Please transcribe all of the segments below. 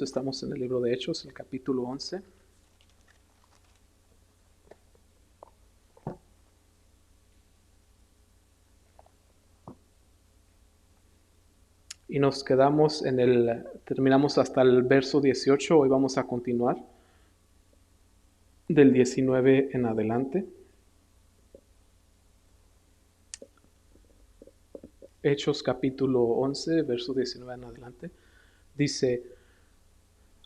Estamos en el libro de Hechos, el capítulo 11. Y nos quedamos terminamos hasta el verso 18. Hoy vamos a continuar del 19 en adelante. Hechos capítulo 11, verso 19 en adelante. Dice: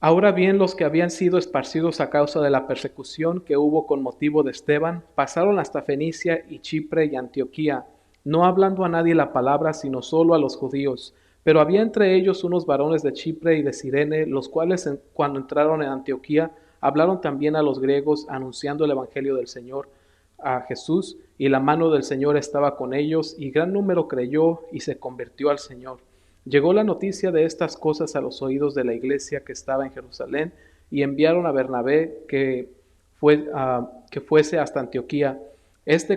Ahora bien, los que habían sido esparcidos a causa de la persecución que hubo con motivo de Esteban, pasaron hasta Fenicia y Chipre y Antioquía, no hablando a nadie la palabra, sino solo a los judíos. Pero había entre ellos unos varones de Chipre y de Cirene, los cuales cuando entraron en Antioquía, hablaron también a los griegos, anunciando el evangelio del Señor a Jesús, y la mano del Señor estaba con ellos, y gran número creyó y se convirtió al Señor. Llegó la noticia de estas cosas a los oídos de la iglesia que estaba en Jerusalén, y enviaron a Bernabé que fuese hasta Antioquía.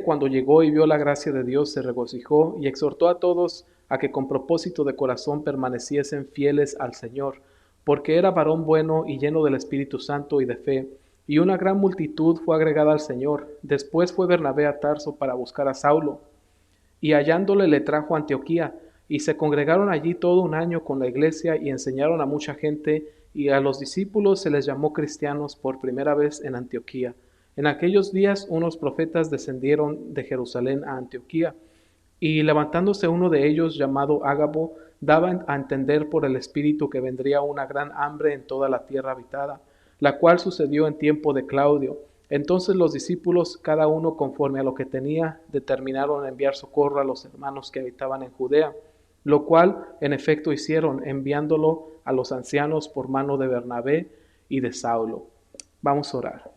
Cuando llegó y vio la gracia de Dios, se regocijó y exhortó a todos a que con propósito de corazón permaneciesen fieles al Señor, porque era varón bueno y lleno del Espíritu Santo y de fe. Y una gran multitud fue agregada al Señor. Después fue Bernabé a Tarso para buscar a Saulo, y hallándole le trajo a Antioquía. Y se congregaron allí todo un año con la iglesia y enseñaron a mucha gente, y a los discípulos se les llamó cristianos por primera vez en Antioquía. En aquellos días unos profetas descendieron de Jerusalén a Antioquía, y levantándose uno de ellos, llamado Ágabo, daba a entender por el Espíritu que vendría una gran hambre en toda la tierra habitada, la cual sucedió en tiempo de Claudio. Entonces los discípulos, cada uno conforme a lo que tenía, determinaron enviar socorro a los hermanos que habitaban en Judea, lo cual en efecto hicieron, enviándolo a los ancianos por mano de Bernabé y de Saulo. Vamos a orar.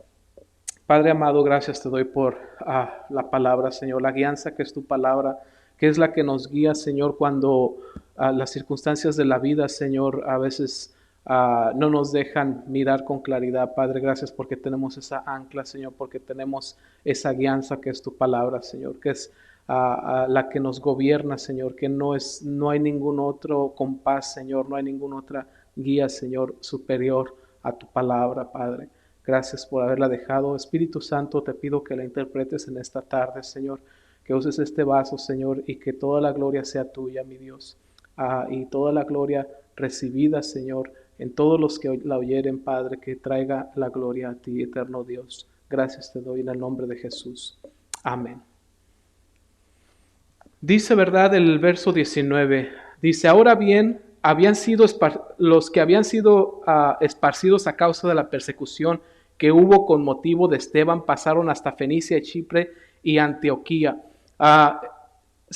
Padre amado, gracias te doy por la palabra, Señor, la guianza que es tu palabra, que es la que nos guía, Señor, cuando las circunstancias de la vida, Señor, a veces no nos dejan mirar con claridad. Padre, gracias porque tenemos esa ancla, Señor, porque tenemos esa guianza que es tu palabra, Señor, que es la que nos gobierna, Señor, que no hay ningún otro compás, Señor, no hay ninguna otra guía, Señor, superior a tu palabra, Padre. Gracias por haberla dejado. Espíritu Santo, te pido que la interpretes en esta tarde, Señor, que uses este vaso, Señor, y que toda la gloria sea tuya, mi Dios, y toda la gloria recibida, Señor, en todos los que la oyeren, Padre, que traiga la gloria a ti, eterno Dios. Gracias te doy en el nombre de Jesús. Amén. Dice, ¿verdad?, el verso 19, dice: ahora bien, los que habían sido esparcidos a causa de la persecución que hubo con motivo de Esteban, pasaron hasta Fenicia, Chipre y Antioquía.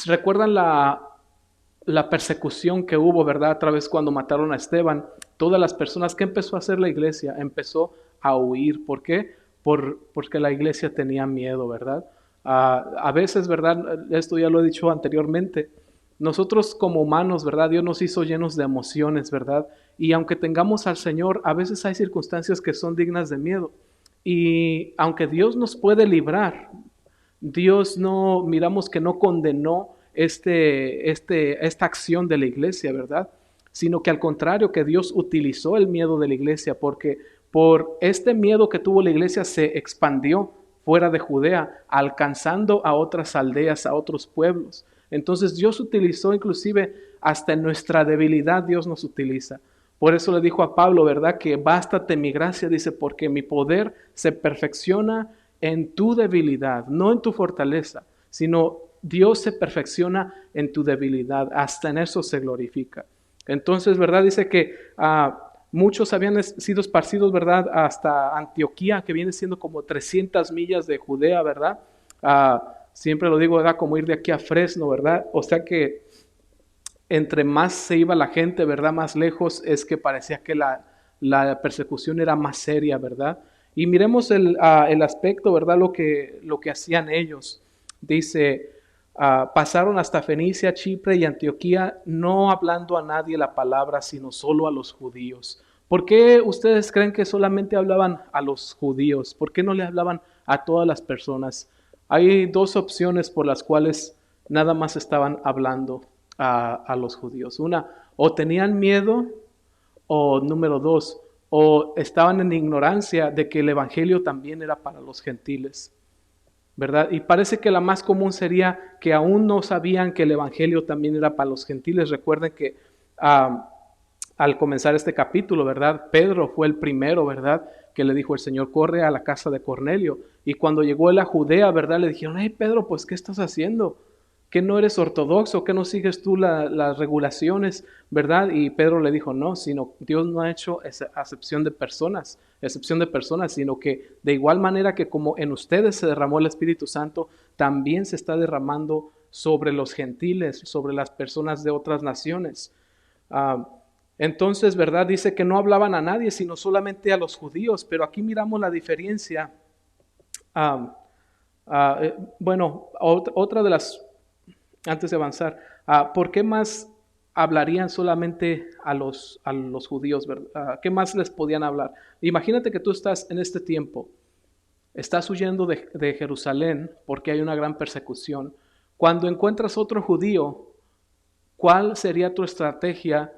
¿Recuerdan la persecución que hubo, verdad? A través cuando mataron a Esteban, todas las personas, ¿qué empezó a hacer la iglesia? Empezó a huir. ¿Por qué? Porque la iglesia tenía miedo, ¿verdad? A veces, ¿verdad? Esto ya lo he dicho anteriormente. Nosotros como humanos, ¿verdad? Dios nos hizo llenos de emociones, ¿verdad? Y aunque tengamos al Señor, a veces hay circunstancias que son dignas de miedo. Y aunque Dios nos puede librar, Dios miramos que no condenó esta acción de la iglesia, ¿verdad? Sino que al contrario, que Dios utilizó el miedo de la iglesia, porque por este miedo que tuvo la iglesia se expandió fuera de Judea, alcanzando a otras aldeas, a otros pueblos. Entonces Dios utilizó inclusive hasta en nuestra debilidad, Dios nos utiliza. Por eso le dijo a Pablo, ¿verdad?, que bástate mi gracia, dice, porque mi poder se perfecciona en tu debilidad, no en tu fortaleza, sino Dios se perfecciona en tu debilidad, hasta en eso se glorifica. Entonces, ¿verdad?, dice que muchos habían sido esparcidos, ¿verdad?, hasta Antioquía, que viene siendo como 300 millas de Judea, ¿verdad? Siempre lo digo, ¿verdad?, como ir de aquí a Fresno, ¿verdad? O sea que entre más se iba la gente, ¿verdad?, más lejos, es que parecía que la persecución era más seria, ¿verdad? Y miremos el aspecto, ¿verdad?, lo que hacían ellos. Dice: pasaron hasta Fenicia, Chipre y Antioquía, no hablando a nadie la palabra, sino solo a los judíos. ¿Por qué ustedes creen que solamente hablaban a los judíos? ¿Por qué no le hablaban a todas las personas? Hay dos opciones por las cuales nada más estaban hablando a los judíos. Una, o tenían miedo, O número dos, o estaban en ignorancia de que el evangelio también era para los gentiles, ¿verdad? Y parece que la más común sería que aún no sabían que el evangelio también era para los gentiles. Recuerden que al comenzar este capítulo, ¿verdad? Pedro fue el primero, ¿verdad? Que le dijo el Señor, corre a la casa de Cornelio. Y cuando llegó él a Judea, ¿verdad? Le dijeron, hey Pedro, pues ¿qué estás haciendo? ¿Que no eres ortodoxo? ¿Que no sigues tú las regulaciones? ¿Verdad? Y Pedro le dijo, no, sino Dios no ha hecho excepción de personas, sino que de igual manera que como en ustedes se derramó el Espíritu Santo, también se está derramando sobre los gentiles, sobre las personas de otras naciones. Entonces, ¿verdad? Dice que no hablaban a nadie, sino solamente a los judíos, pero aquí miramos la diferencia. Bueno, otra de las, antes de avanzar, ¿por qué más hablarían solamente a los judíos? ¿Verdad? ¿Qué más les podían hablar? Imagínate que tú estás en este tiempo, estás huyendo de Jerusalén porque hay una gran persecución. Cuando encuentras otro judío, ¿cuál sería tu estrategia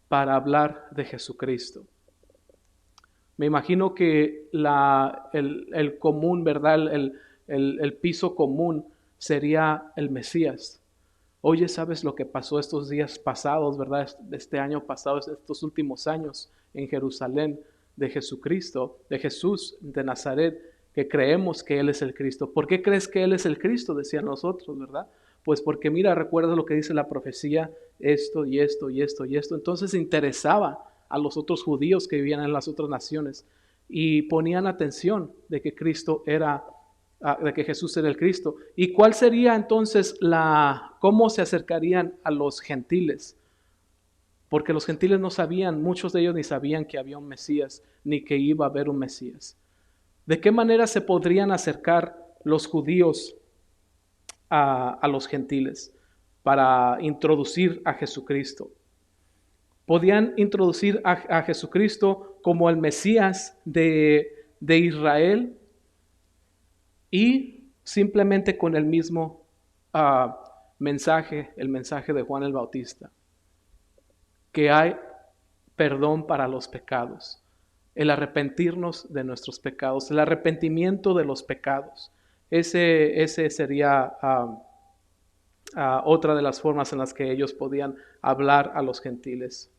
para hablar de Jesucristo? Me imagino que el común, ¿verdad? El piso común sería el Mesías. Oye, ¿sabes lo que pasó estos días pasados, verdad? Este año pasado, estos últimos años en Jerusalén, de Jesucristo, de Jesús de Nazaret, que creemos que Él es el Cristo. ¿Por qué crees que Él es el Cristo? Decían nosotros, ¿verdad? Pues porque mira, recuerda lo que dice la profecía, esto y esto y esto y esto. Entonces interesaba a los otros judíos que vivían en las otras naciones y ponían atención de que Cristo era, de que Jesús era el Cristo. ¿Y cuál sería entonces cómo se acercarían a los gentiles? Porque los gentiles no sabían, muchos de ellos ni sabían que había un Mesías, ni que iba a haber un Mesías. ¿De qué manera se podrían acercar los judíos a los gentiles para introducir a Jesucristo? Podían introducir a Jesucristo como el Mesías de Israel y simplemente con el mismo mensaje, el mensaje de Juan el Bautista, que hay perdón para los pecados, el arrepentirnos de nuestros pecados, el arrepentimiento de los pecados. Ese sería otra de las formas en las que ellos podían hablar a los gentiles.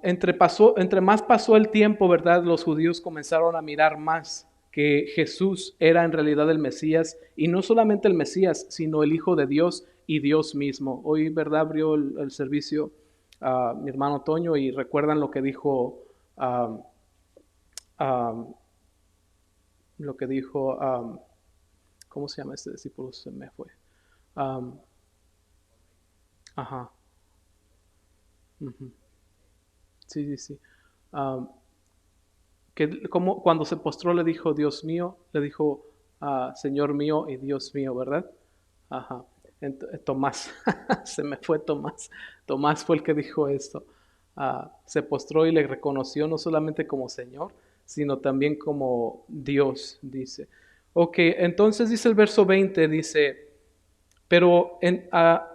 Entre más pasó el tiempo, ¿verdad? Los judíos comenzaron a mirar más que Jesús era en realidad el Mesías, y no solamente el Mesías, sino el Hijo de Dios y Dios mismo. Hoy, ¿verdad? Abrió el servicio mi hermano Toño y recuerdan lo que dijo, lo que dijo, ¿cómo se llama este discípulo? Se me fue. Ajá. Uh-huh. Sí, sí, sí. Que como cuando se postró le dijo Dios mío, le dijo Señor mío y Dios mío, ¿verdad? Ajá. Tomás, se me fue Tomás. Tomás fue el que dijo esto. Se postró y le reconoció no solamente como Señor, sino también como Dios, dice. Ok, entonces dice el verso 20, dice, pero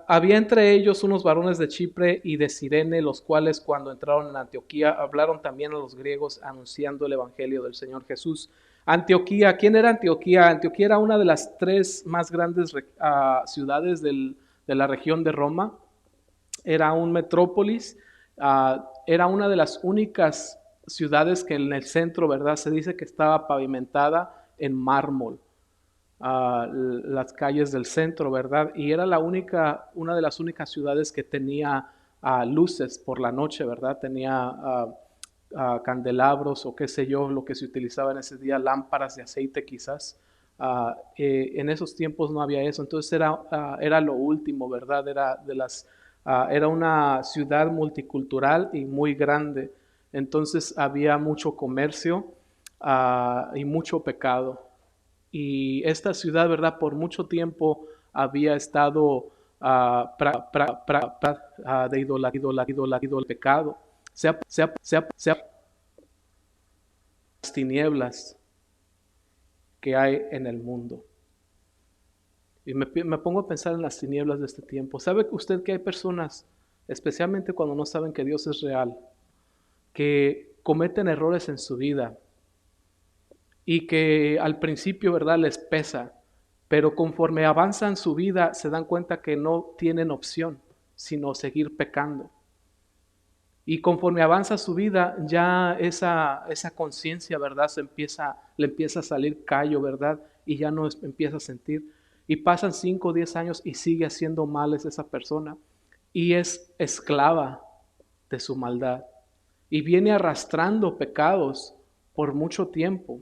había entre ellos unos varones de Chipre y de Cirene, los cuales cuando entraron en Antioquía hablaron también a los griegos anunciando el evangelio del Señor Jesús. Antioquía, ¿quién era Antioquía? Antioquía era una de las tres más grandes ciudades de la región de Roma. Era un metrópolis, era una de las únicas ciudades que en el centro, ¿verdad? Se dice que estaba pavimentada en mármol. Las calles del centro, ¿verdad? Y era una de las únicas ciudades que tenía luces por la noche, ¿verdad? Tenía candelabros o qué sé yo, lo que se utilizaba en ese día, lámparas de aceite quizás. En esos tiempos no había eso, entonces era lo último, ¿verdad? Era una ciudad multicultural y muy grande, entonces había mucho comercio y mucho pecado. Y esta ciudad, ¿verdad? Por mucho tiempo había estado de idolatría el pecado. Las tinieblas que hay en el mundo. Y me pongo a pensar en las tinieblas de este tiempo. ¿Sabe usted que hay personas especialmente cuando no saben que Dios es real, que cometen errores en su vida y que al principio, ¿verdad?, les pesa, pero conforme avanzan su vida se dan cuenta que no tienen opción, sino seguir pecando. Y conforme avanza su vida, ya esa conciencia, ¿verdad?, le empieza a salir callo, ¿verdad? Y ya no empieza a sentir. Y pasan 5 o 10 años y sigue haciendo males esa persona. Y es esclava de su maldad. Y viene arrastrando pecados por mucho tiempo.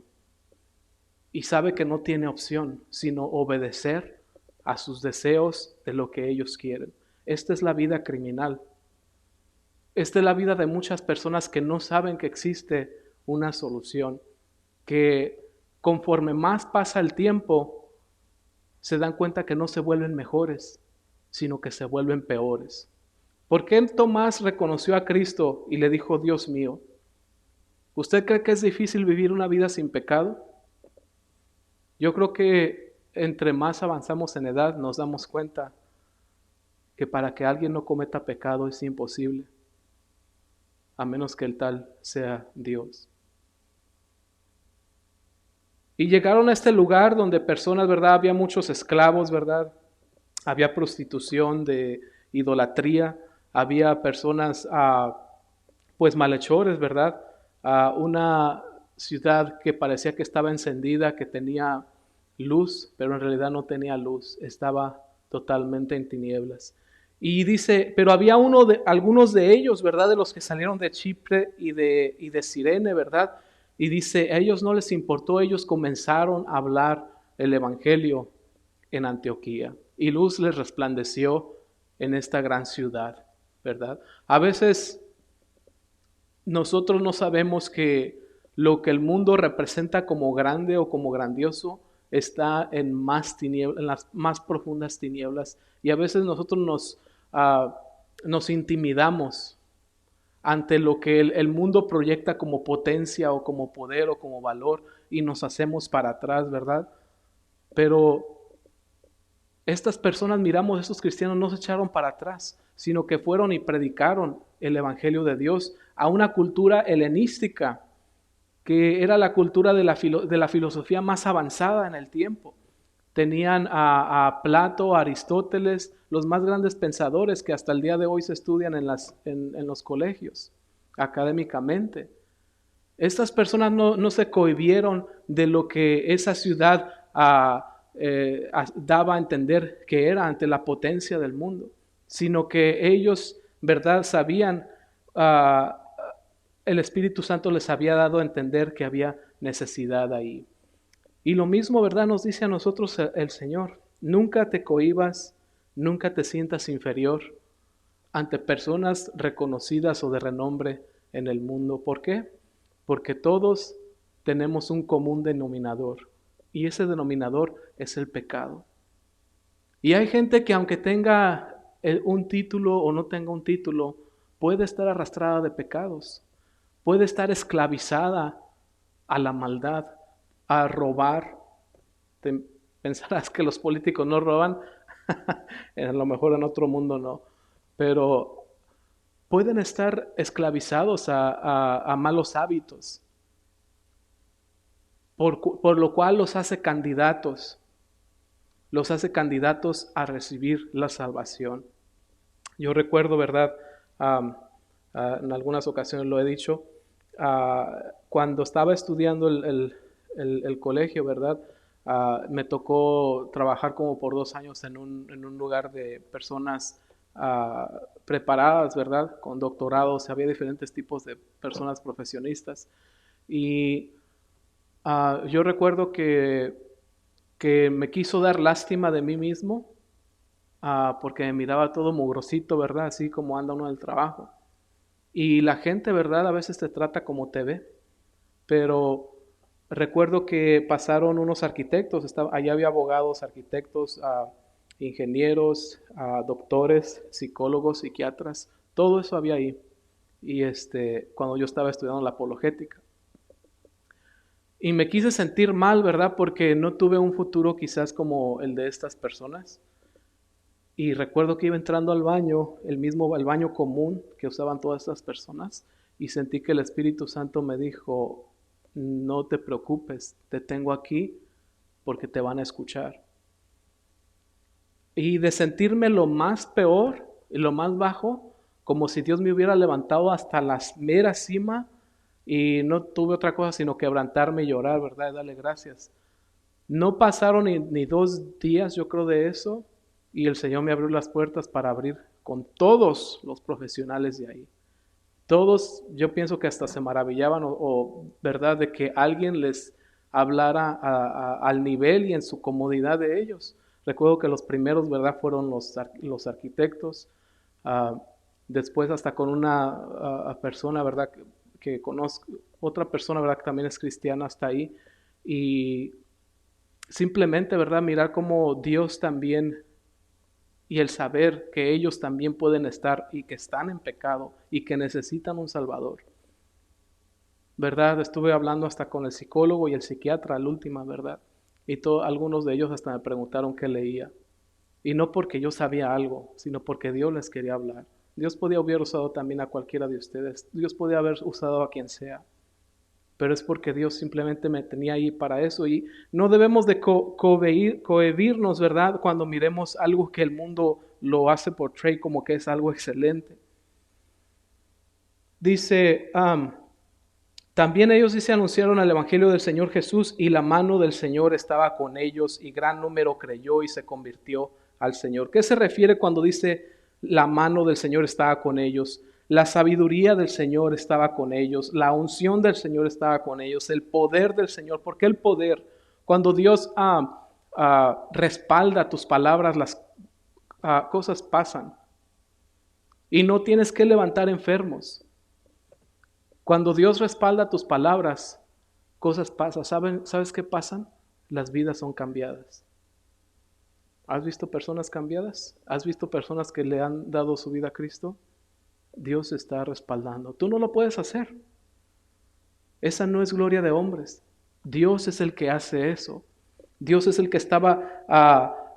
Y sabe que no tiene opción, sino obedecer a sus deseos de lo que ellos quieren. Esta es la vida criminal. Esta es la vida de muchas personas que no saben que existe una solución, que conforme más pasa el tiempo, se dan cuenta que no se vuelven mejores, sino que se vuelven peores. ¿Por qué Tomás reconoció a Cristo y le dijo, Dios mío? ¿Usted cree que es difícil vivir una vida sin pecado? Yo creo que entre más avanzamos en edad nos damos cuenta que para que alguien no cometa pecado es imposible, a menos que el tal sea Dios. Y llegaron a este lugar donde personas, ¿verdad? Había muchos esclavos, ¿verdad? Había prostitución, de idolatría, había personas, pues malhechores, ¿verdad? Una ciudad que parecía que estaba encendida, que tenía luz, pero en realidad no tenía luz, estaba totalmente en tinieblas. Y dice, pero había algunos de ellos, ¿verdad? De los que salieron de Chipre y de Cirene, ¿verdad? Y dice, a ellos no les importó, ellos comenzaron a hablar el evangelio en Antioquía. Y luz les resplandeció en esta gran ciudad, ¿verdad? A veces nosotros no sabemos que lo que el mundo representa como grande o como grandioso está en en las más profundas tinieblas. Y a veces nosotros nos intimidamos ante lo que el mundo proyecta como potencia o como poder o como valor y nos hacemos para atrás, ¿verdad? Pero estas personas, miramos, estos cristianos no se echaron para atrás, sino que fueron y predicaron el Evangelio de Dios a una cultura helenística, que era la cultura de la filosofía más avanzada en el tiempo. Tenían a Plato, a Aristóteles, los más grandes pensadores que hasta el día de hoy se estudian en los colegios, académicamente. Estas personas no se cohibieron de lo que esa ciudad daba a entender que era ante la potencia del mundo, sino que ellos, ¿verdad?, sabían, el Espíritu Santo les había dado a entender que había necesidad ahí. Y lo mismo, ¿verdad?, nos dice a nosotros el Señor. Nunca te cohibas, nunca te sientas inferior ante personas reconocidas o de renombre en el mundo. ¿Por qué? Porque todos tenemos un común denominador, y ese denominador es el pecado. Y hay gente que aunque tenga un título o no tenga un título, puede estar arrastrada de pecados, puede estar esclavizada a la maldad, a robar. Pensarás que los políticos no roban, a lo mejor en otro mundo no, pero pueden estar esclavizados a malos hábitos, por lo cual los hace candidatos a recibir la salvación. Yo recuerdo, ¿verdad? En algunas ocasiones lo he dicho, cuando estaba estudiando el colegio, ¿verdad? Me tocó trabajar como por 2 años en un lugar de personas preparadas, ¿verdad? Con doctorados, había diferentes tipos de personas profesionistas. Y yo recuerdo que me quiso dar lástima de mí mismo, porque me miraba todo mugrosito, ¿verdad? Así como anda uno en el trabajo. Y la gente, ¿verdad?, a veces te trata como te ve. Pero recuerdo que pasaron unos arquitectos, allá había abogados, arquitectos, ingenieros, doctores, psicólogos, psiquiatras, todo eso había ahí. Y cuando yo estaba estudiando la apologética. Y me quise sentir mal, ¿verdad? Porque no tuve un futuro quizás como el de estas personas. Y recuerdo que iba entrando al baño, el baño común que usaban todas estas personas, y sentí que el Espíritu Santo me dijo, no te preocupes, te tengo aquí porque te van a escuchar. Y de sentirme lo más peor y lo más bajo, como si Dios me hubiera levantado hasta la mera cima y no tuve otra cosa sino quebrantarme y llorar, ¿verdad? Y darle gracias. No pasaron ni 2 días, yo creo, de eso, y el Señor me abrió las puertas para abrir con todos los profesionales de ahí. Todos, yo pienso que hasta se maravillaban ¿verdad?, de que alguien les hablara al nivel y en su comodidad de ellos. Recuerdo que los primeros, ¿verdad?, fueron los arquitectos. ah, Después hasta con una persona, ¿verdad?, que conozco, otra persona, ¿verdad?, que también es cristiana, hasta ahí. Y simplemente, ¿verdad?, mirar cómo Dios también, y el saber que ellos también pueden estar y que están en pecado y que necesitan un Salvador. ¿Verdad? Estuve hablando hasta con el psicólogo y el psiquiatra, la última, ¿verdad? Y algunos de ellos hasta me preguntaron qué leía. Y no porque yo sabía algo, sino porque Dios les quería hablar. Dios podía haber usado también a cualquiera de ustedes. Dios podía haber usado a quien sea. Pero es porque Dios simplemente me tenía ahí para eso. Y no debemos de cohibirnos, ¿verdad?, cuando miremos algo que el mundo lo hace portray como que es algo excelente. Dice, también ellos sí se anunciaron el Evangelio del Señor Jesús, y la mano del Señor estaba con ellos, y gran número creyó y se convirtió al Señor. ¿Qué se refiere cuando dice la mano del Señor estaba con ellos? La sabiduría del Señor estaba con ellos, la unción del Señor estaba con ellos, el poder del Señor. ¿Por qué el poder? Cuando Dios respalda tus palabras, las cosas pasan. Y no tienes que levantar enfermos. Cuando Dios respalda tus palabras, cosas pasan. ¿Sabes qué pasan? Las vidas son cambiadas. ¿Has visto personas cambiadas? ¿Has visto personas que le han dado su vida a Cristo? Dios está respaldando. Tú no lo puedes hacer. Esa no es gloria de hombres. Dios es el que hace eso. Dios es el que estaba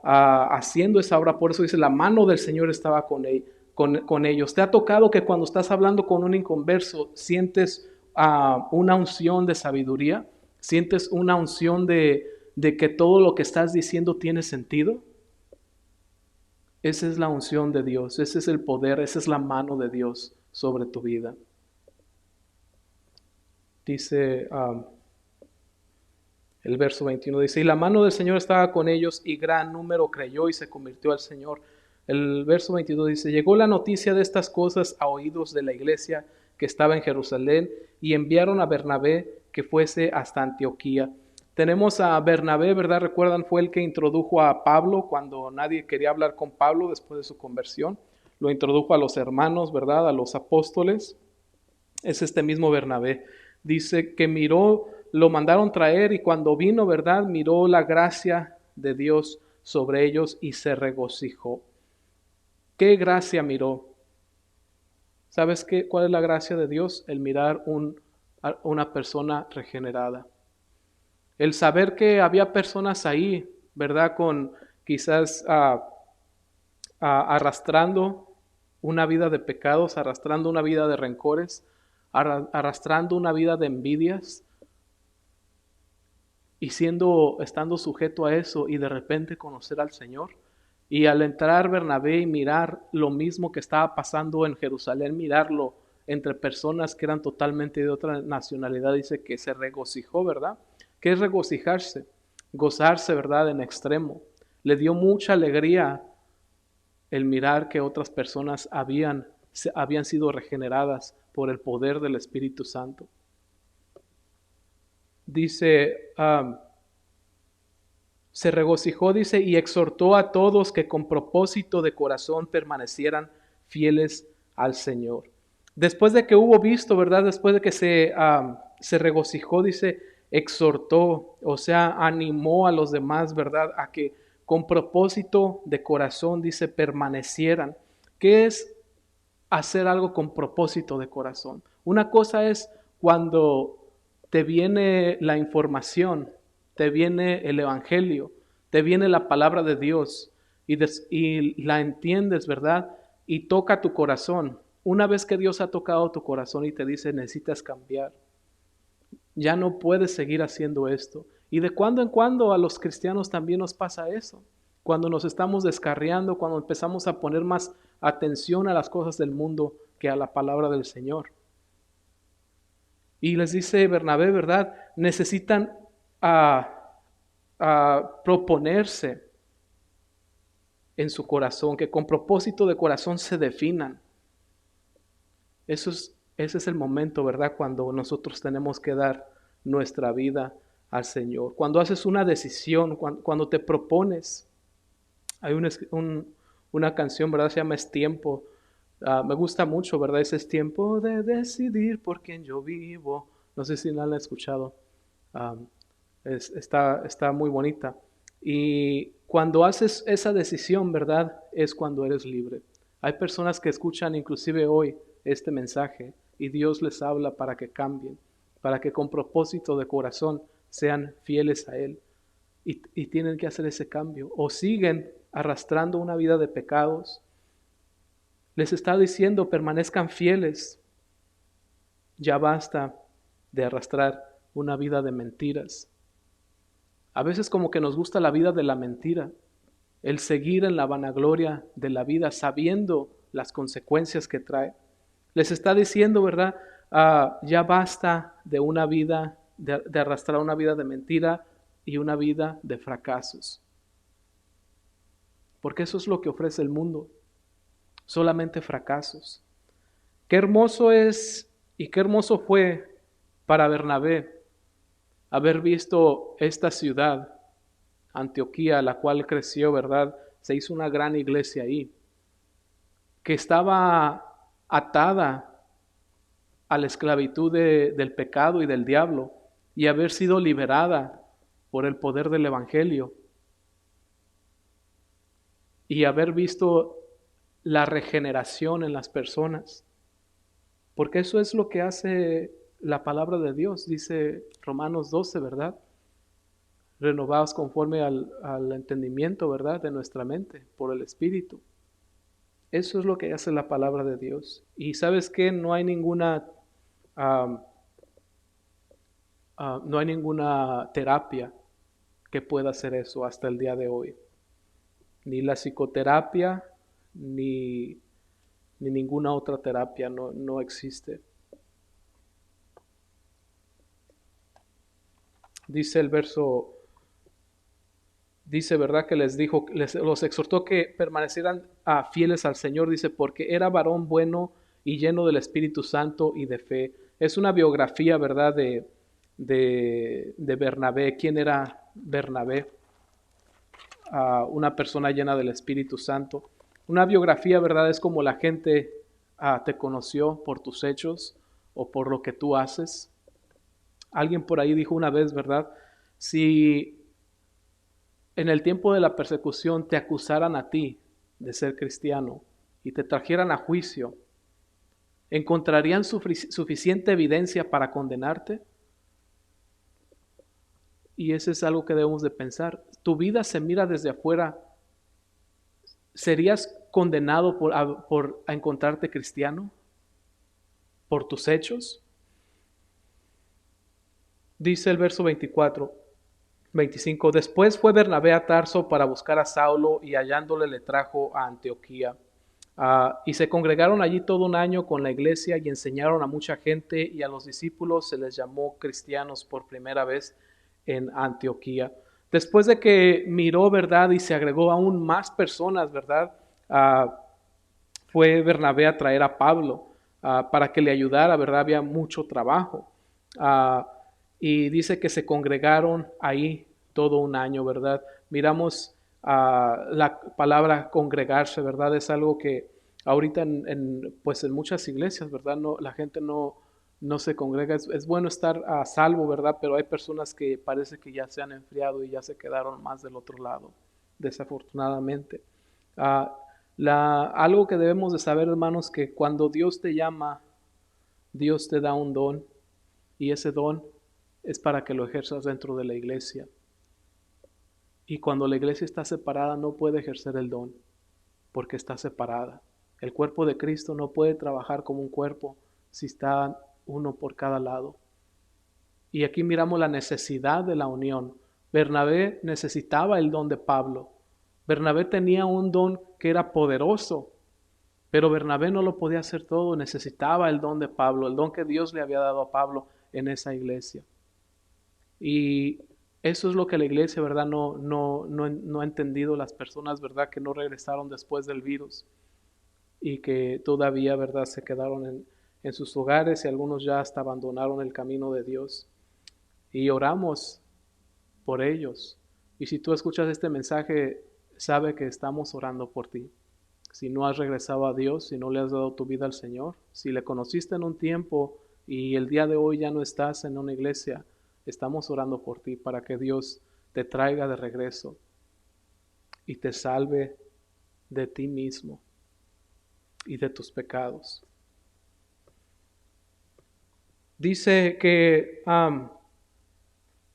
haciendo esa obra. Por eso dice, la mano del Señor estaba con ellos. ¿Te ha tocado que cuando estás hablando con un inconverso sientes una unción de sabiduría? ¿Sientes una unción de que todo lo que estás diciendo tiene sentido? Esa es la unción de Dios, ese es el poder, esa es la mano de Dios sobre tu vida. Dice el verso 21, dice, y la mano del Señor estaba con ellos y gran número creyó y se convirtió al Señor. El verso 22 dice, llegó la noticia de estas cosas a oídos de la iglesia que estaba en Jerusalén y enviaron a Bernabé que fuese hasta Antioquía. Tenemos a Bernabé, ¿verdad? Recuerdan, fue el que introdujo a Pablo cuando nadie quería hablar con Pablo después de su conversión. Lo introdujo a los hermanos, ¿verdad? A los apóstoles. Es este mismo Bernabé. Dice que miró, lo mandaron traer y cuando vino, ¿verdad? Miró la gracia de Dios sobre ellos y se regocijó. ¿Qué gracia miró? ¿Sabes cuál es la gracia de Dios? El mirar una persona regenerada. El saber que había personas ahí, ¿verdad? Con quizás arrastrando una vida de pecados, arrastrando una vida de rencores, arrastrando una vida de envidias y estando sujeto a eso y de repente conocer al Señor. Y al entrar Bernabé y mirar lo mismo que estaba pasando en Jerusalén, mirarlo entre personas que eran totalmente de otra nacionalidad, dice que se regocijó, ¿verdad? ¿Qué es regocijarse? Gozarse, ¿verdad? En extremo. Le dio mucha alegría el mirar que otras personas habían sido regeneradas por el poder del Espíritu Santo. Dice, se regocijó, dice, y exhortó a todos que con propósito de corazón permanecieran fieles al Señor. Después de que hubo visto, ¿verdad? Después de que se regocijó, dice, exhortó, o sea, animó a los demás, ¿verdad? A que con propósito de corazón, dice, permanecieran. ¿Qué es hacer algo con propósito de corazón? Una cosa es cuando te viene la información, te viene el Evangelio, te viene la palabra de Dios y la entiendes, ¿verdad? Y toca tu corazón. Una vez que Dios ha tocado tu corazón y te dice, necesitas cambiar, ya no puedes seguir haciendo esto. Y de cuando en cuando a los cristianos también nos pasa eso. Cuando nos estamos descarriando, cuando empezamos a poner más atención a las cosas del mundo que a la palabra del Señor. Y les dice Bernabé, ¿verdad? Necesitan proponerse en su corazón, que con propósito de corazón se definan. Ese es el momento, ¿verdad? Cuando nosotros tenemos que dar nuestra vida al Señor. Cuando haces una decisión, cuando te propones. Hay una canción, ¿verdad? Se llama Es Tiempo. Me gusta mucho, ¿verdad? Ese es tiempo de decidir por quién yo vivo. No sé si la han escuchado. Um, está muy bonita. Y cuando haces esa decisión, ¿verdad? Es cuando eres libre. Hay personas que escuchan inclusive hoy este mensaje y Dios les habla para que cambien, para que con propósito de corazón sean fieles a Él. Y tienen que hacer ese cambio. O siguen arrastrando una vida de pecados. Les está diciendo, permanezcan fieles. Ya basta de arrastrar una vida de mentiras. A veces como que nos gusta la vida de la mentira, el seguir en la vanagloria de la vida sabiendo las consecuencias que trae. Les está diciendo, ¿verdad? Ya basta de una vida, de arrastrar una vida de mentira y una vida de fracasos. Porque eso es lo que ofrece el mundo, solamente fracasos. Qué hermoso es y qué hermoso fue para Bernabé haber visto esta ciudad, Antioquía, la cual creció, ¿verdad? Se hizo una gran iglesia ahí, que estaba atada a la esclavitud del pecado y del diablo, y haber sido liberada por el poder del Evangelio, y haber visto la regeneración en las personas. Porque eso es lo que hace la palabra de Dios, dice Romanos 12, ¿verdad? Renovados conforme al entendimiento, ¿verdad? De nuestra mente, por el Espíritu. Eso es lo que hace la palabra de Dios. Y ¿sabes qué? No hay ninguna terapia que pueda hacer eso hasta el día de hoy. Ni la psicoterapia, ni ninguna otra terapia no existe. Dice el verso, dice, ¿verdad? Que les dijo, los exhortó que permanecieran fieles al Señor, dice, porque era varón bueno y lleno del Espíritu Santo y de fe. Es una biografía, ¿verdad? De Bernabé. ¿Quién era Bernabé? Una persona llena del Espíritu Santo. Una biografía, ¿verdad? Es como la gente te conoció por tus hechos o por lo que tú haces. Alguien por ahí dijo una vez, ¿verdad? Si en el tiempo de la persecución te acusaran a ti de ser cristiano y te trajeran a juicio, ¿encontrarían suficiente evidencia para condenarte? Y eso es algo que debemos de pensar. Tu vida se mira desde afuera. ¿Serías condenado por encontrarte cristiano? ¿Por tus hechos? Dice el verso 25. Después fue Bernabé a Tarso para buscar a Saulo y hallándole le trajo a Antioquía. Y se congregaron allí todo un año con la iglesia y enseñaron a mucha gente, y a los discípulos se les llamó cristianos por primera vez en Antioquía. Después de que miró, ¿verdad? Y se agregó aún más personas, ¿verdad? Fue Bernabé a traer a Pablo para que le ayudara, ¿verdad? Había mucho trabajo. Y dice que se congregaron ahí todo un año, ¿verdad? Miramos la palabra congregarse, ¿verdad? Es algo que ahorita pues en muchas iglesias, ¿verdad? No, la gente no se congrega. Es bueno estar a salvo, ¿verdad? Pero hay personas que parece que ya se han enfriado y ya se quedaron más del otro lado, desafortunadamente. Algo que debemos de saber, hermanos, que cuando Dios te llama, Dios te da un don, y ese don es para que lo ejerzas dentro de la iglesia. Y cuando la iglesia está separada no puede ejercer el don, porque está separada. El cuerpo de Cristo no puede trabajar como un cuerpo si está uno por cada lado. Y aquí miramos la necesidad de la unión. Bernabé necesitaba el don de Pablo. Bernabé tenía un don que era poderoso, pero Bernabé no lo podía hacer todo, necesitaba el don de Pablo, el don que Dios le había dado a Pablo en esa iglesia. Y eso es lo que la iglesia, ¿verdad? No ha entendido las personas, ¿verdad? Que no regresaron después del virus y que todavía, ¿verdad? Se quedaron en sus hogares y algunos ya hasta abandonaron el camino de Dios. Y oramos por ellos. Y si tú escuchas este mensaje, sabe que estamos orando por ti. Si no has regresado a Dios, si no le has dado tu vida al Señor, si le conociste en un tiempo y el día de hoy ya no estás en una iglesia, estamos orando por ti para que Dios te traiga de regreso y te salve de ti mismo y de tus pecados. Dice que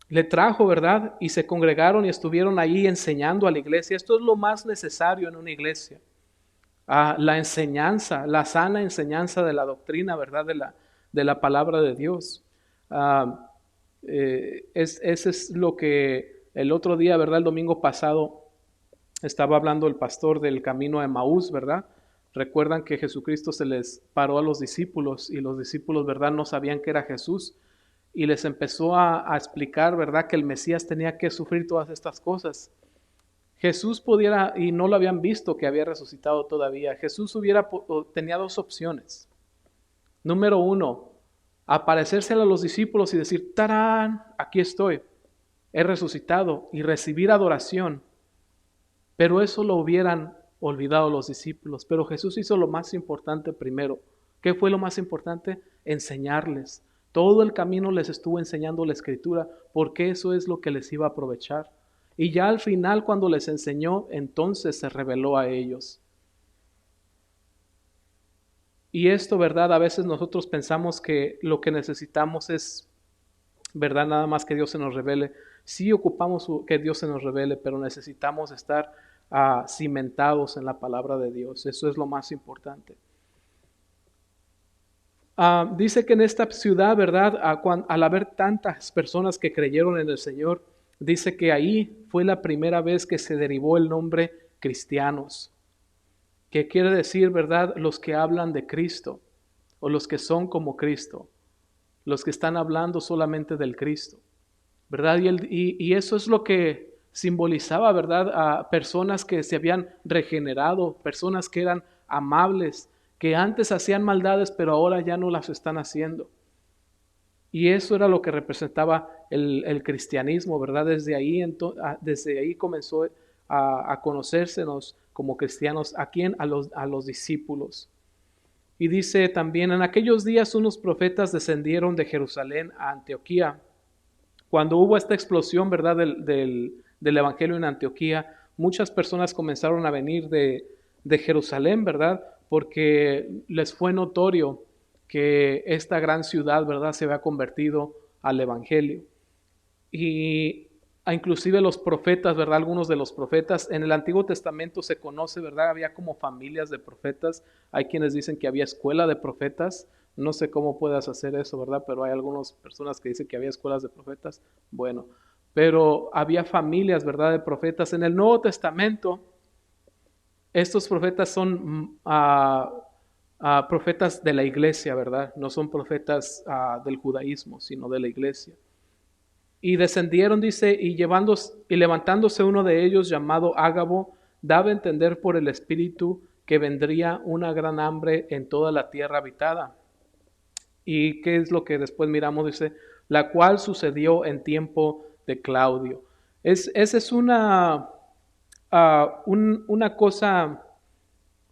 le trajo, ¿verdad? Y se congregaron y estuvieron ahí enseñando a la iglesia. Esto es lo más necesario en una iglesia. La enseñanza, la sana enseñanza de la doctrina, ¿verdad? De la palabra de Dios. Ese es lo que el otro día, ¿verdad? El domingo pasado estaba hablando el pastor del camino a Emaús, ¿verdad? Recuerdan que Jesucristo se les paró a los discípulos y los discípulos, ¿verdad? No sabían que era Jesús y les empezó a explicar, ¿verdad? Que el Mesías tenía que sufrir todas estas cosas. Jesús pudiera, y no lo habían visto que había resucitado todavía, Jesús tenía dos opciones. Número uno, aparecérsele a los discípulos y decir, ¡tarán! Aquí estoy, he resucitado, y recibir adoración. Pero eso lo hubieran olvidado los discípulos. Pero Jesús hizo lo más importante primero. ¿Qué fue lo más importante? Enseñarles. Todo el camino les estuvo enseñando la Escritura, porque eso es lo que les iba a aprovechar. Y ya al final, cuando les enseñó, entonces se reveló a ellos. Y esto, ¿verdad? A veces nosotros pensamos que lo que necesitamos es, ¿verdad? Nada más que Dios se nos revele. Sí ocupamos que Dios se nos revele, pero necesitamos estar cimentados en la palabra de Dios. Eso es lo más importante. Dice que en esta ciudad, ¿verdad? Al haber tantas personas que creyeron en el Señor, dice que ahí fue la primera vez que se derivó el nombre cristianos, que quiere decir, ¿verdad? Los que hablan de Cristo o los que son como Cristo, los que están hablando solamente del Cristo, ¿verdad? Y eso es lo que simbolizaba, ¿verdad? A personas que se habían regenerado, personas que eran amables, que antes hacían maldades, pero ahora ya no las están haciendo. Y eso era lo que representaba el cristianismo, ¿verdad? Desde ahí comenzó a conocérsenos como cristianos. ¿A quién? A los discípulos. Y dice también, en aquellos días unos profetas descendieron de Jerusalén a Antioquía. Cuando hubo esta explosión, ¿verdad? Del evangelio en Antioquía, muchas personas comenzaron a venir de Jerusalén, ¿verdad? Porque les fue notorio que esta gran ciudad, ¿verdad?, se había convertido al evangelio. Y inclusive los profetas, ¿verdad?, algunos de los profetas, en el Antiguo Testamento se conoce, ¿verdad?, había como familias de profetas. Hay quienes dicen que había escuela de profetas. No sé cómo puedas hacer eso, ¿verdad?, pero hay algunas personas que dicen que había escuelas de profetas. Bueno, pero había familias, ¿verdad?, de profetas. En el Nuevo Testamento, estos profetas son profetas de la iglesia, ¿verdad? No son profetas del judaísmo, sino de la iglesia. Y descendieron, dice, y levantándose uno de ellos, llamado Ágabo, daba a entender por el Espíritu que vendría una gran hambre en toda la tierra habitada. ¿Y qué es lo que después miramos? Dice, la cual sucedió en tiempo de Claudio. Esa es una cosa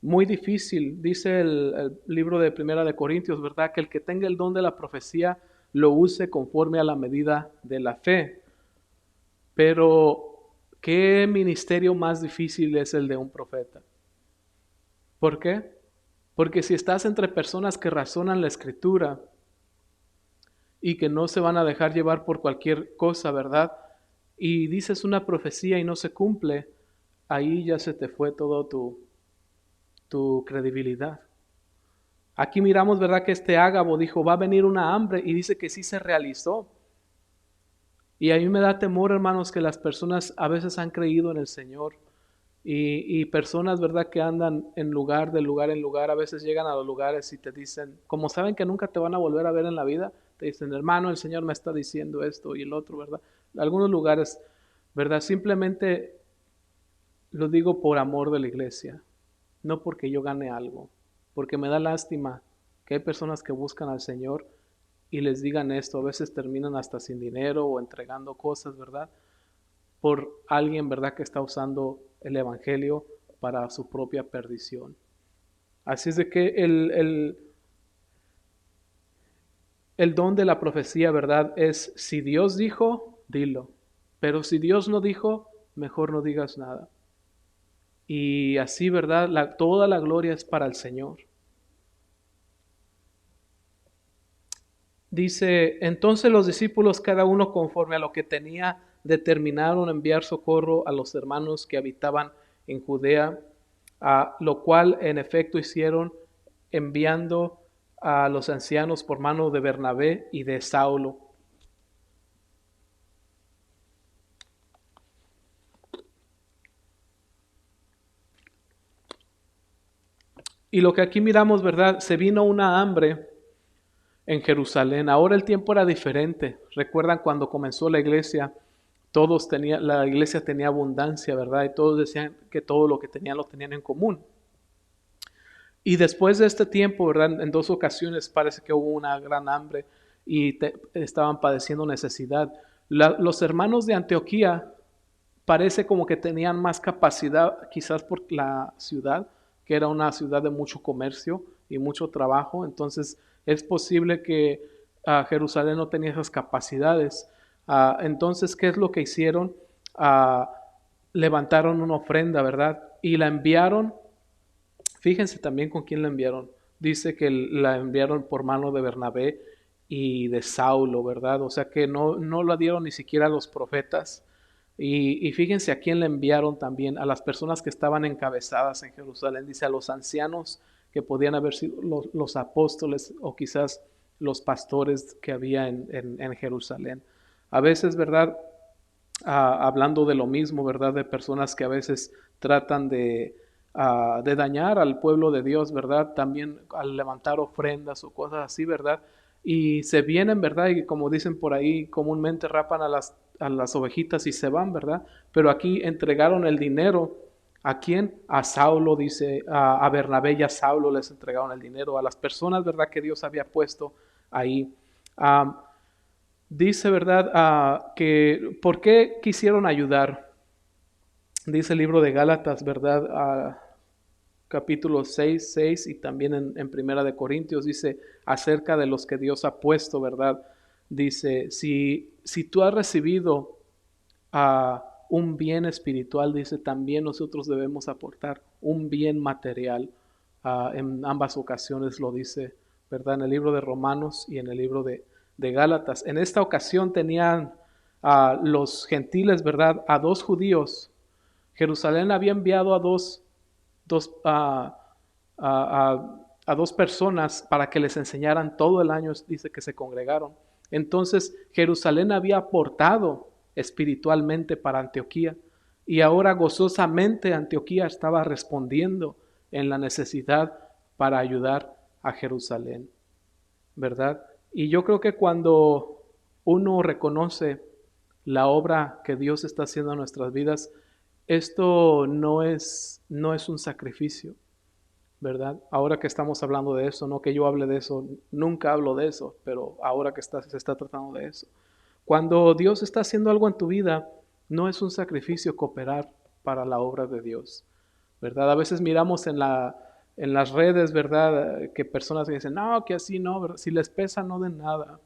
muy difícil. Dice el libro de Primera de Corintios, ¿verdad? Que el que tenga el don de la profecía lo use conforme a la medida de la fe. Pero, ¿qué ministerio más difícil es el de un profeta? ¿Por qué? Porque si estás entre personas que razonan la Escritura y que no se van a dejar llevar por cualquier cosa, ¿verdad? y dices una profecía y no se cumple, ahí ya se te fue todo tu credibilidad. Aquí miramos, ¿verdad? Que este Ágabo dijo, va a venir una hambre, y dice que sí se realizó. Y a mí me da temor, hermanos, que las personas a veces han creído en el Señor. Y personas, ¿verdad? Que andan en lugar en lugar, a veces llegan a los lugares y te dicen, como saben que nunca te van a volver a ver en la vida, te dicen, hermano, el Señor me está diciendo esto y el otro, ¿verdad? Algunos lugares, ¿verdad? Simplemente lo digo por amor de la iglesia, no porque yo gane algo, porque me da lástima que hay personas que buscan al Señor y les digan esto, a veces terminan hasta sin dinero o entregando cosas, ¿verdad? Por alguien, ¿verdad? Que está usando el Evangelio para su propia perdición. Así es de que el don de la profecía, ¿verdad? Es si Dios dijo, dilo. Pero si Dios no dijo, mejor no digas nada. Y así, ¿verdad? Toda la gloria es para el Señor. Dice, entonces los discípulos, cada uno conforme a lo que tenía, determinaron enviar socorro a los hermanos que habitaban en Judea, a lo cual en efecto hicieron, enviando a los ancianos por mano de Bernabé y de Saulo. Y lo que aquí miramos, ¿verdad? Se vino una hambre en Jerusalén. Ahora el tiempo era diferente. Recuerdan cuando comenzó la iglesia, la iglesia tenía abundancia, ¿verdad? Y todos decían que todo lo que tenían lo tenían en común. Y después de este tiempo, ¿verdad? En dos ocasiones parece que hubo una gran hambre y estaban padeciendo necesidad. Los hermanos de Antioquía parece como que tenían más capacidad, quizás por la ciudad, que era una ciudad de mucho comercio y mucho trabajo. Entonces es posible que Jerusalén no tenía esas capacidades. Entonces, ¿qué es lo que hicieron? Ah, Levantaron una ofrenda, ¿verdad? Y la enviaron. Fíjense también con quién la enviaron. Dice que la enviaron por mano de Bernabé y de Saulo, ¿verdad? O sea que no la dieron ni siquiera a los profetas. Y fíjense a quién le enviaron también, a las personas que estaban encabezadas en Jerusalén. Dice a los ancianos que podían haber sido los apóstoles o quizás los pastores que había en Jerusalén. A veces, ¿verdad? Hablando de lo mismo, ¿verdad? De personas que a veces tratan de dañar al pueblo de Dios, ¿verdad? También al levantar ofrendas o cosas así, ¿verdad? Y se vienen, ¿verdad? Y como dicen por ahí, comúnmente rapan a las ovejitas y se van, ¿verdad? Pero aquí entregaron el dinero. ¿A quién? A Saulo, dice, a Bernabé y a Saulo les entregaron el dinero, a las personas, ¿verdad? Que Dios había puesto ahí. Dice, ¿verdad? Que ¿por qué quisieron ayudar? Dice el libro de Gálatas, ¿verdad? Capítulo 6 y también en Primera de Corintios dice acerca de los que Dios ha puesto, ¿verdad? Dice, si tú has recibido un bien espiritual, dice, también nosotros debemos aportar un bien material. En ambas ocasiones lo dice, ¿verdad? En el libro de Romanos y en el libro de Gálatas. En esta ocasión tenían los gentiles, ¿verdad? A dos judíos. Jerusalén había enviado dos, a dos personas para que les enseñaran todo el año, dice que se congregaron. Entonces Jerusalén había aportado espiritualmente para Antioquía y ahora gozosamente Antioquía estaba respondiendo en la necesidad para ayudar a Jerusalén, ¿verdad? Y yo creo que cuando uno reconoce la obra que Dios está haciendo en nuestras vidas, esto no es un sacrificio, ¿verdad? Ahora que estamos hablando de eso, no que yo hable de eso, nunca hablo de eso, pero ahora que se está tratando de eso. Cuando Dios está haciendo algo en tu vida, no es un sacrificio cooperar para la obra de Dios, ¿verdad? A veces miramos en las redes, ¿verdad? Que personas dicen, no, que así no, ¿verdad? Si les pesa, no den nada,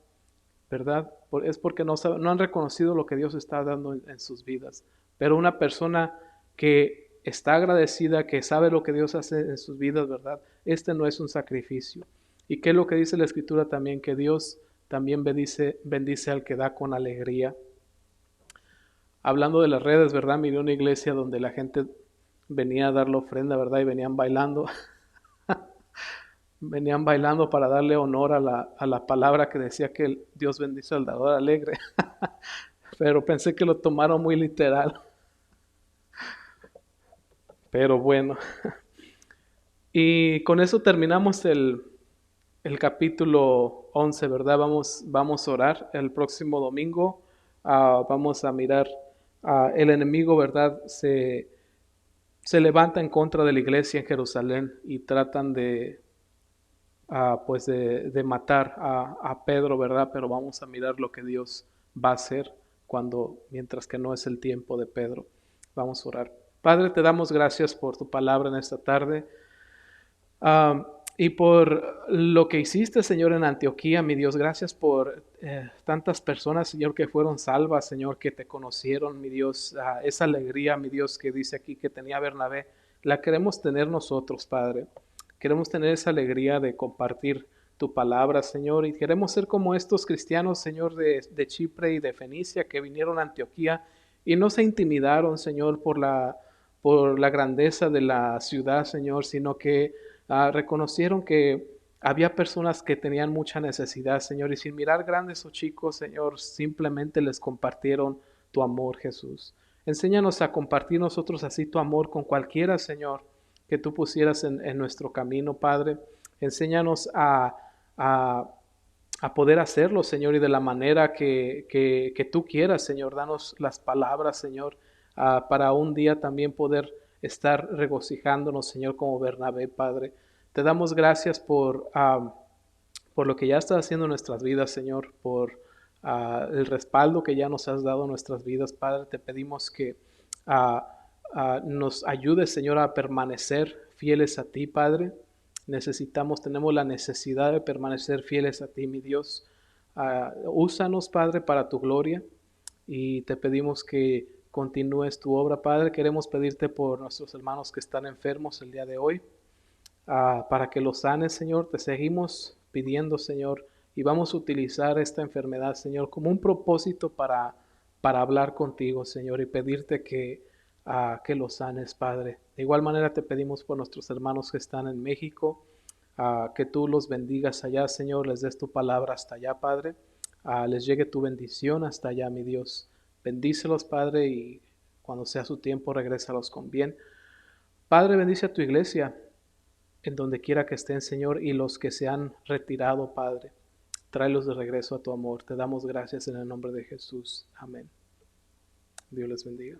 ¿verdad? Es porque no han reconocido lo que Dios está dando en sus vidas. Pero una persona que está agradecida, que sabe lo que Dios hace en sus vidas, ¿verdad? Este no es un sacrificio. ¿Y qué es lo que dice la Escritura también? Que Dios también bendice al que da con alegría. hablando de las redes, ¿verdad? Miré una iglesia donde la gente venía a dar la ofrenda, ¿verdad? Y venían bailando. Venían bailando para darle honor a la palabra que decía que Dios bendice al dador alegre. Pero pensé que lo tomaron muy literal. Pero bueno. Y con eso terminamos el capítulo 11, ¿verdad? Vamos a orar el próximo domingo. Vamos a mirar, el enemigo, ¿verdad? Se levanta en contra de la iglesia en Jerusalén y tratan pues de matar a Pedro, ¿verdad? Pero vamos a mirar lo que Dios va a hacer mientras que no es el tiempo de Pedro. Vamos a orar. Padre, te damos gracias por tu palabra en esta tarde. Y por lo que hiciste, Señor, en Antioquía, mi Dios, gracias por tantas personas, Señor, que fueron salvas, Señor, que te conocieron, mi Dios, esa alegría, mi Dios, que dice aquí que tenía Bernabé, la queremos tener nosotros, Padre. Queremos tener esa alegría de compartir tu palabra, Señor, y queremos ser como estos cristianos, Señor, de Chipre y de Fenicia, que vinieron a Antioquía y no se intimidaron, Señor, por la grandeza de la ciudad, Señor, sino que reconocieron que había personas que tenían mucha necesidad, Señor, y sin mirar grandes o chicos, Señor, simplemente les compartieron tu amor, Jesús. Enséñanos a compartir nosotros así tu amor con cualquiera, Señor, que tú pusieras en nuestro camino, Padre. Enséñanos a, a poder hacerlo, Señor, y de la manera que tú quieras, Señor. Danos las palabras, Señor, para un día también poder estar regocijándonos, Señor, como Bernabé, Padre. Te damos gracias por lo que ya estás haciendo en nuestras vidas, Señor, por el respaldo que ya nos has dado en nuestras vidas, Padre. Te pedimos que nos ayudes, Señor, a permanecer fieles a ti, Padre. Tenemos la necesidad de permanecer fieles a ti, mi Dios. Úsanos, Padre, para tu gloria y te pedimos que continúes tu obra, Padre. Queremos pedirte por nuestros hermanos que están enfermos el día de hoy, para que los sanes, Señor. Te seguimos pidiendo, Señor, y vamos a utilizar esta enfermedad, Señor, como un propósito para hablar contigo, Señor, y pedirte que los sanes, Padre. De igual manera te pedimos por nuestros hermanos que están en México, que tú los bendigas allá, Señor, les des tu palabra hasta allá, Padre. Les llegue tu bendición hasta allá, mi Dios. Bendícelos, Padre, y cuando sea su tiempo, regrésalos con bien. Padre, bendice a tu iglesia en donde quiera que estén, Señor, y los que se han retirado, Padre, tráelos de regreso a tu amor. Te damos gracias en el nombre de Jesús. Amén. Dios les bendiga.